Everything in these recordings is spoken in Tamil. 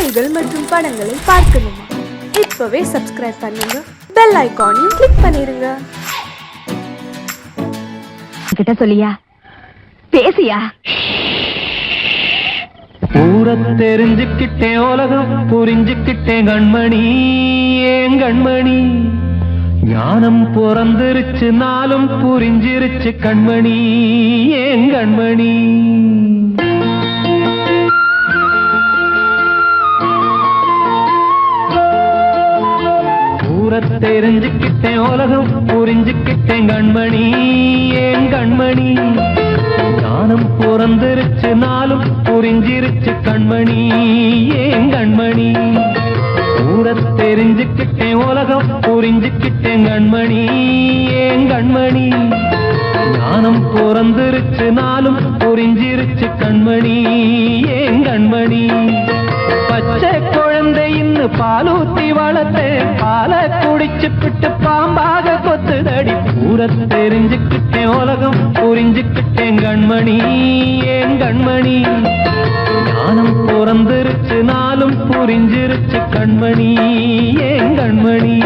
நிகழ்ச்சிகள் மற்றும் படங்களை பார்க்கணுமா? இப்பவே சப்ஸ்கிரைப் பண்ணுங்க, பெல் ஐகானையும் கிளிக் பண்ணிருங்க. கிட்ட சொல்லியா பேசியா? ஊரை தெரிஞ்சுக்கிட்டேன், உலகம் புரிஞ்சுக்கிட்டேன் கண்மணி, ஏன் கண்மணி. ஞானம் பிறந்திருச்சு, நாளும் புரிஞ்சிருச்சு கண்மணி, ஏன் கண்மணி. ஊரை தெரிஞ்சுக்கிட்டேன், உலகம் புரிஞ்சுக்கிட்டேன் கண்மணி, ஏன் கண்மணி. ஞானம் பிறந்திருச்சு, நாளும் புரிஞ்சிருச்சு கண்மணி, ஏன் கண்மணி. ஊரை தெரிஞ்சுக்கிட்டேன், உலகம் புரிஞ்சுக்கிட்டேன் கண்மணி, ஏன் கண்மணி. ஞானம் பிறந்திருச்சு, நாளும் புரிஞ்சிருச்சு கண்மணி, ஏன் கண்மணி. பச்சை குழந்தையின்னு பாலூத்தி வளர்த்தேன், பாலை குடிச்சு பிட்டு பாம்பாக கொத்துதடி. ஊரை தெரிஞ்சுக்கிட்டேன், உலகம் புரிஞ்சுக்கிட்டேன் கண்மணி, ஏன் கண்மணி. ஞானம் பிறந்திருச்சு, நாளும் புரிஞ்சிருச்சு கண்மணி, ஏன் கண்மணி.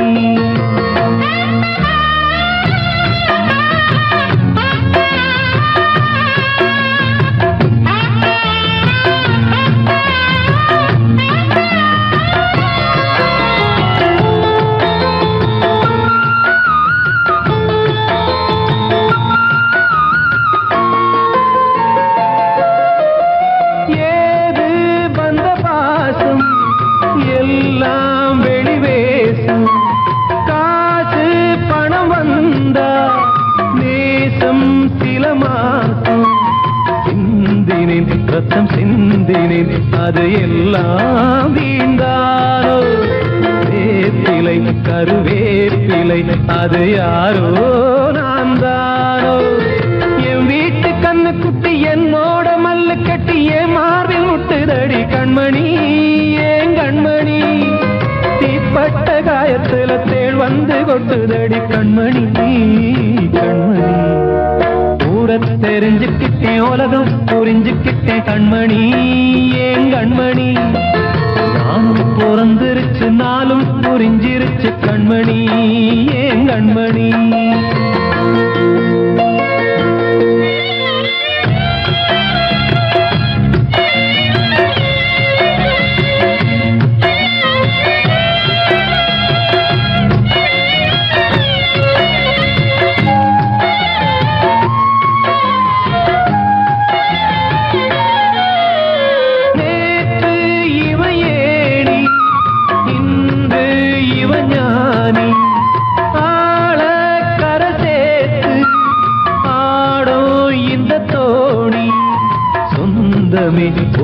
ரத்தம் சிந்தினேன், அது எல்லாம் வீண்டாரோ. வேப்பிலை கருவேப்பிலை, அது யாரோ நான் தானோ. என் வீட்டு கண்ணு குட்டி என்னோட மல்லு கட்டி என் மார்பில் முட்டுதடி கண்மணி, ஏன் கண்மணி. தீப்பட்ட காயத்துல தேள் வந்து கொட்டுதடி கண்மணி, கண்மணி. ஊரை தெரிஞ்சுக்கிட்டேன், உலகம் புரிஞ்சுக்கிட்டேன் கண்மணி, ஏன் கண்மணி. ஞானம் பிறந்திருச்சு, நாளும் புரிஞ்சிருச்சு கண்மணி, ஏன் கண்மணி.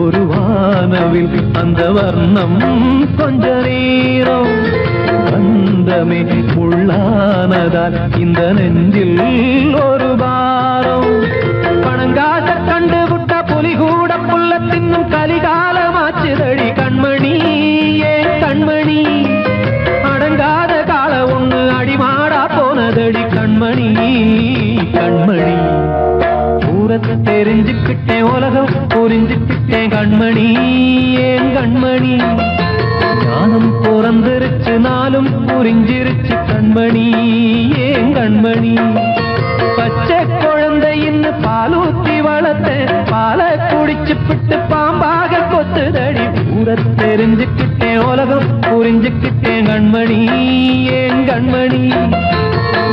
ஒரு வானவில் அந்த வர்ணம் கொஞ்ச நேரம் வந்தமே உள்ளானதால் இந்த நெஞ்சில் ஒரு பாரம். பணங்காச கண்டு விட்ட புலி கூட புல்ல தின்னும் கலிகாலமாச்சுதடி கண்மணி, ஏன் கண்மணி. அடங்காத கால ஒண்ணு அடிமாடா போனதடி கண்மணி, கண்மணி. ஊரை தெரிஞ்சுக்கிட்டேன், உலகம் புரிஞ்சுக்கிட்டேன் கண்மணி, ஏன் கண்மணி. ஞானம் பிறந்திருச்சு, நாளும் புரிஞ்சிருச்சு கண்மணி, ஏன் கண்மணி. பச்சை குழந்தையின்னு பாலூத்தி வளர்த்தேன், பாலை குடிச்சு பிட்டு பாம்பாக கொத்துதடி. ஊரை தெரிஞ்சுக்கிட்டேன், உலகம் புரிஞ்சுக்கிட்டேன் கண்மணி, ஏன் கண்மணி.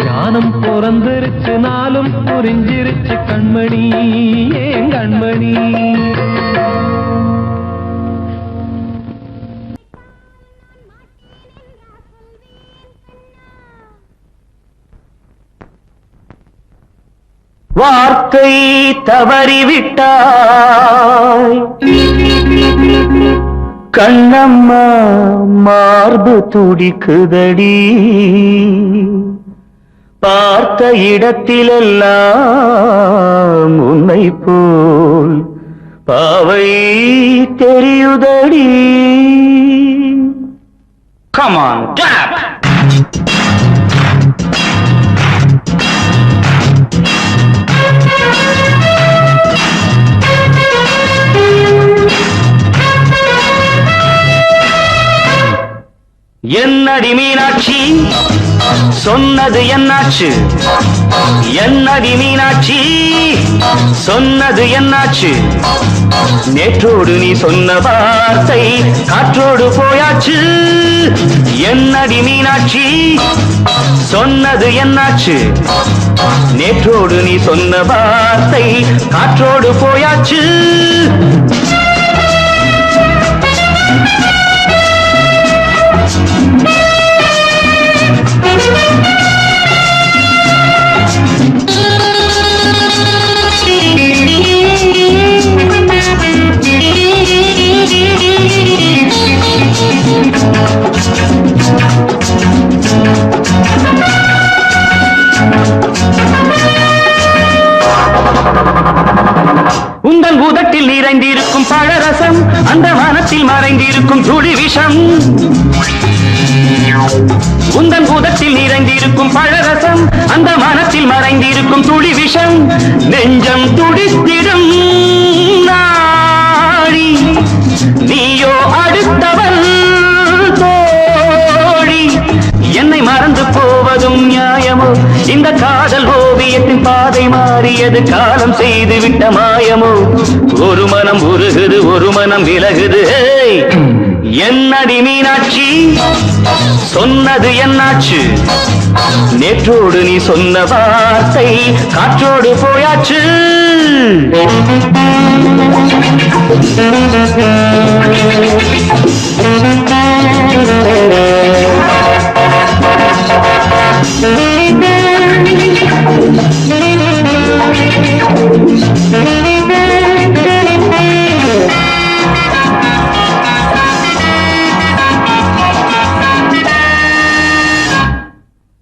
ஞானம் பிறந்திருச்சு, நாளும் புரிஞ்சிருச்சு கண்மணி, ஏன் கண்மணி. வார்த்தை தவறிவிட்டாய் கண்ணம்மா, மார்பு துடிக்குதடி. பார்த்த இடத்திலெல்லாம் உன்னை போல் பாவை தெரியுதடி. Come on, tap! என்னடி மீனாட்சி சொன்னது என்னாச்சு? என்னடி மீனாட்சி சொன்னது என்னாச்சு? நேற்றோடு நீ சொன்ன வார்த்தை காற்றோடு போயாச்சு. என்னடி மீனாட்சி சொன்னது என்னாச்சு? நேற்றோடு நீ சொன்ன வார்த்தை காற்றோடு போயாச்சு. உந்தன் உதட்டில் நிறைந்திருக்கும் பழரசம் அந்த மனத்தில் மறைந்திருக்கும் துளி விஷம். உந்தன் உதட்டில் நிறைந்திருக்கும் பழரசம் அந்த மனத்தில் மறைந்திருக்கும் துளி விஷம். நெஞ்சம் துடித்திடும் நாடி நீயோ அடுத்தவள் தோழி. என்னை மறந்து போவதும் நியாயமோ? இந்த காதல் ஓவியத்தின் பாதை மாறியது காலம் செய்து விட்ட மாயமோ? ஒரு மனம் உருகுது ஒரு மனம் விலகுது. என்னடி மீனாட்சி சொன்னது என்னாச்சு? நேற்றோடு நீ சொன்ன வார்த்தை காற்றோடு போயாச்சு.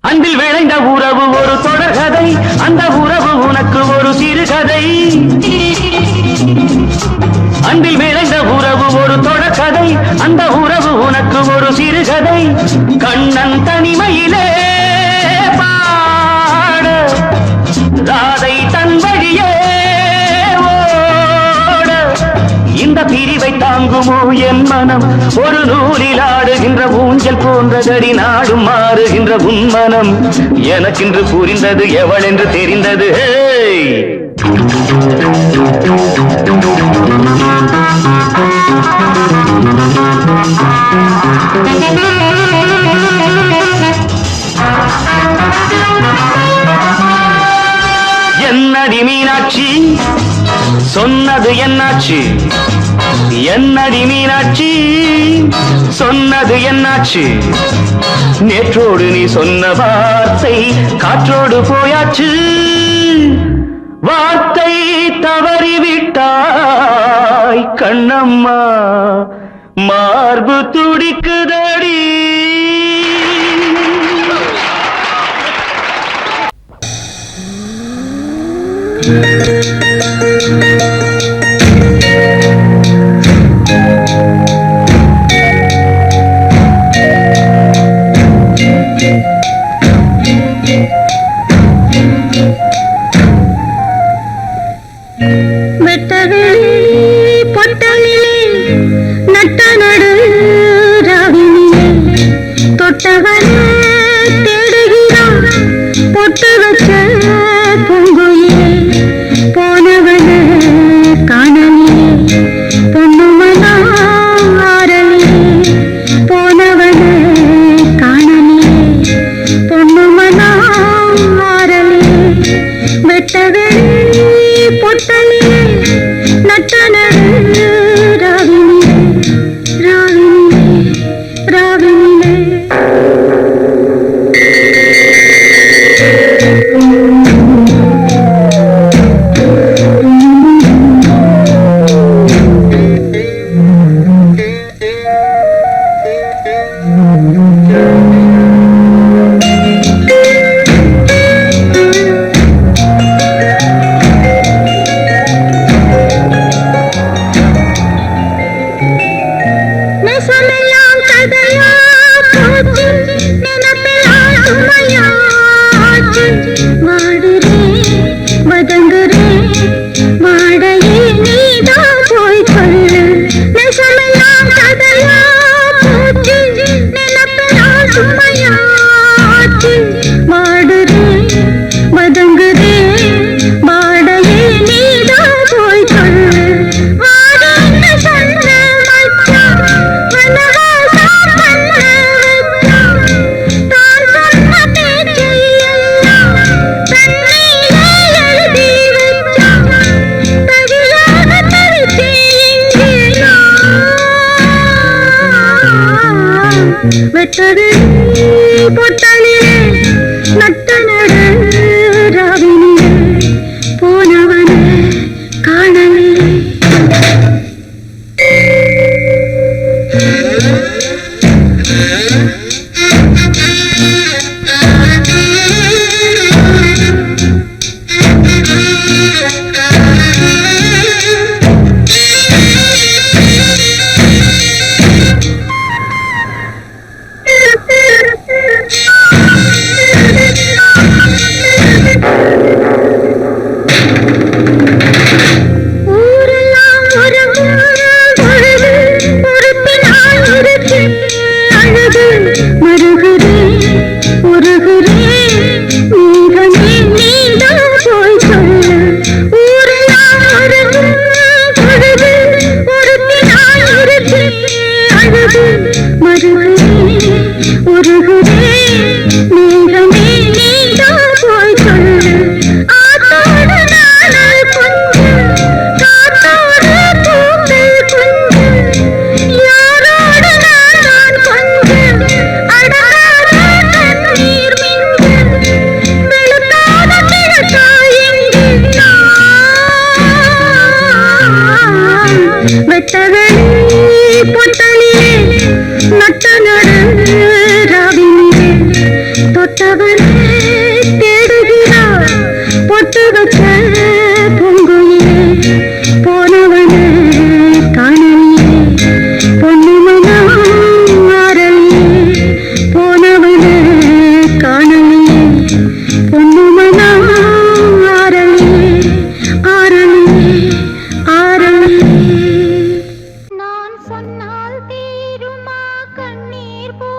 அன்பில் விளைந்த உறவு ஒரு தொடர்கதை, அந்த உறவு உனக்கு ஒரு சிறுகதை. அன்பில் விளைந்த உறவு ஒரு தொடர்கதை, அந்த உறவு உனக்கு ஒரு சிறுகதை. கண்ணன் தனிமையிலே பாட ராதை தன் வழியே ஓட. இந்த பிரிவை தாங்குமோ என் மனம்? ஒரு நூலில் ஆடுகின்ற ஊஞ்சல் போன்றதடி நாடும் மாறுகின்ற உன்மனம். எனக்கென்று புரிந்தது எவள் என்று தெரிந்தது. என்னடி மீனாட்சி சொன்னது என்னாச்சு? என்னடி மீனாட்சி சொன்னது என்னாச்சு? நேற்றோடு நீ சொன்ன வார்த்தை காற்றோடு போயாச்சு. வார்த்தை தவறிவிட்டாய் கண்ணம்மா, மார்பு துடிக்குதடி. நெசமெல்லாம் கதையா போச்சு நினைப்பெல்லாம் பொம்மையாச்சு மாடுறேன் மதங்குறேன் மாடையே நீதான் போய் சொல்லு வாடன்னு சொன்ன மச்சான் மனவாசா பண்ண வச்சான் தான் சொன்ன பேச்சையெல்லாம் தண்ணியிலே எழுதி வச்சான் தவியாக தவிச்சேன் இங்கே நான் வெட்டது பொட்டலிலே நட்ட நடு ராவினிலே போனவனே காணலே ஊரெல்லாம் உறங்கும் பொழுது பொறுப்பினால் இருக்கு அழுது மருகுறேன் உருகுறேன் நீகமே நீதான் போய் சொல்லு ஊரெல்லாம் உறங்கும் பொழுது பொறுப்பினால் இருக்கு அழுது மருகுறேன் உருகுறேன் நீகமே நீதான் போய் சொல்லு ஆத்தோடு நானல் கொஞ்சம் காத்தோடு பூக்கள் கொஞ்சம் யாரோடு நான் கொஞ்சம் அடங்காத கண்ணீர் மிஞ்சம் வெளுத்தாத கிழக்காய் எங்கே நான் வெட்டவெளி பொட்டலிலே நட்ட நடு ராவினிலே தொட்டவனே தேடுகிறார் பொட்டு வச்ச பொங்குயிலே போனவனே காணலியே பொண்ணு மனம் ஆரலியே போனவனே காணலியே பொண்ணு மனம் ஆரலியே ஆரலியே ஆரலியே நான் சொன்னால் தீருமா கண்ணீர் போ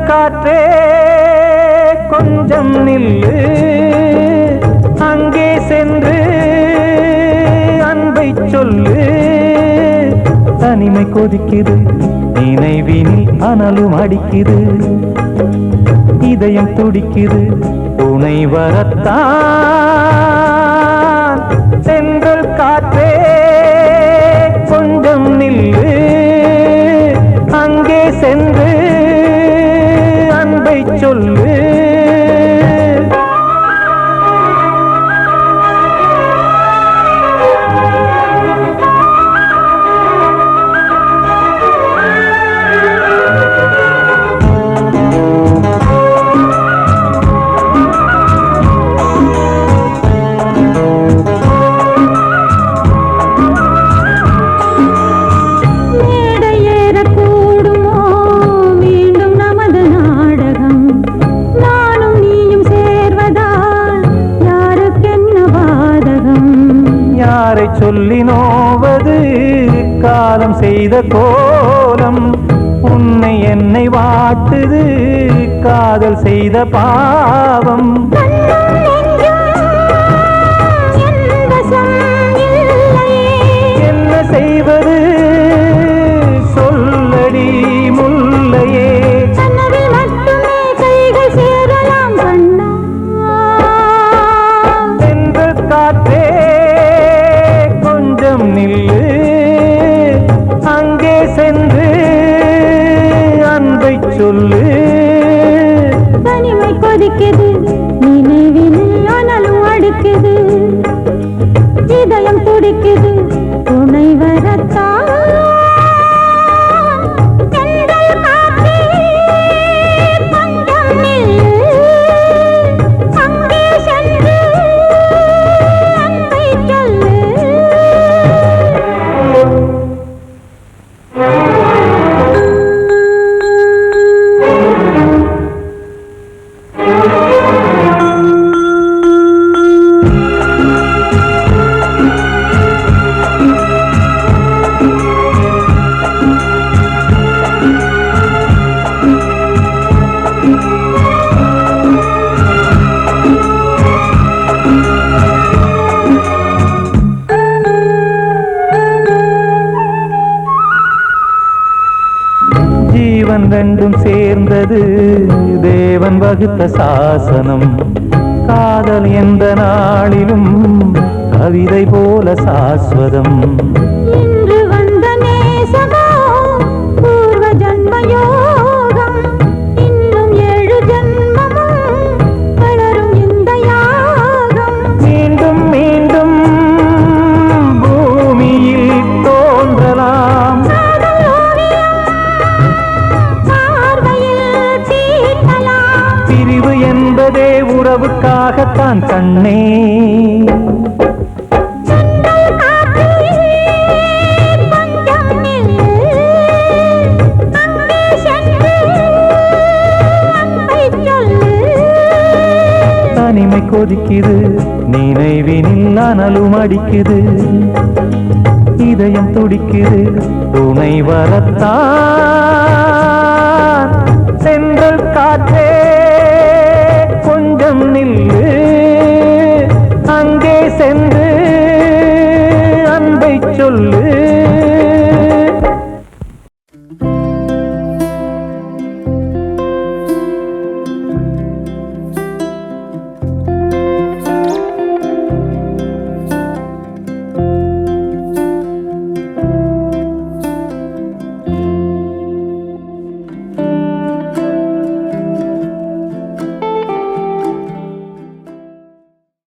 காற்றே கொஞ்சம் நில்லு, அங்கே சென்று அன்பை சொல்லு. தனிமை கொதிக்குது, நினைவினில் அனலும் அடிக்குது, இதயம் துடிக்குது, துணை வரத்தான். சென்றல் காற்றே கொஞ்சம் நில்லு, அங்கே சென்று அன்பை சொல்லு. சொல்லி நோவது காலம் செய்த கோலம், உன்னை என்னை வாட்டுது காதல் செய்த பாவம். என்ன செய்வது சொல்லடி முல்லையே, சென்ற காற்றே நில்லு, அங்கே சென்று அன்பை சொல்லு. தனிமை கொதிக்குது, நினைவினில் அனலும் அடிக்குது, இதயம் துடிக்குது, துணை வரத்தான். ஜீவன் ரெண்டும் சேர்ந்தது தேவன் வகுத்த சாசனம். காதல் எந்த நாளிலும் கவிதை போல சாஸ்வதம். இன்று வந்த நேசமோ பூர்வ ஜன்ம யோகம், இன்னும் 7 ஜன்மமும் வளரும் இந்த யாகம். மீண்டும் மீண்டும் பூமியில் தோன்றலாம், பிரிவு என்பதே உறவுக்காகத்தான் கண்ணே. தனிமை கொதிக்குது, நினைவினில் அனலும் அடிக்குது, இதயம் துடிக்குது, துணை வரத்தான். சென்றல் காற்றே கொஞ்சம் நில்லு, அங்கே சென்று அன்பை சொல்லு.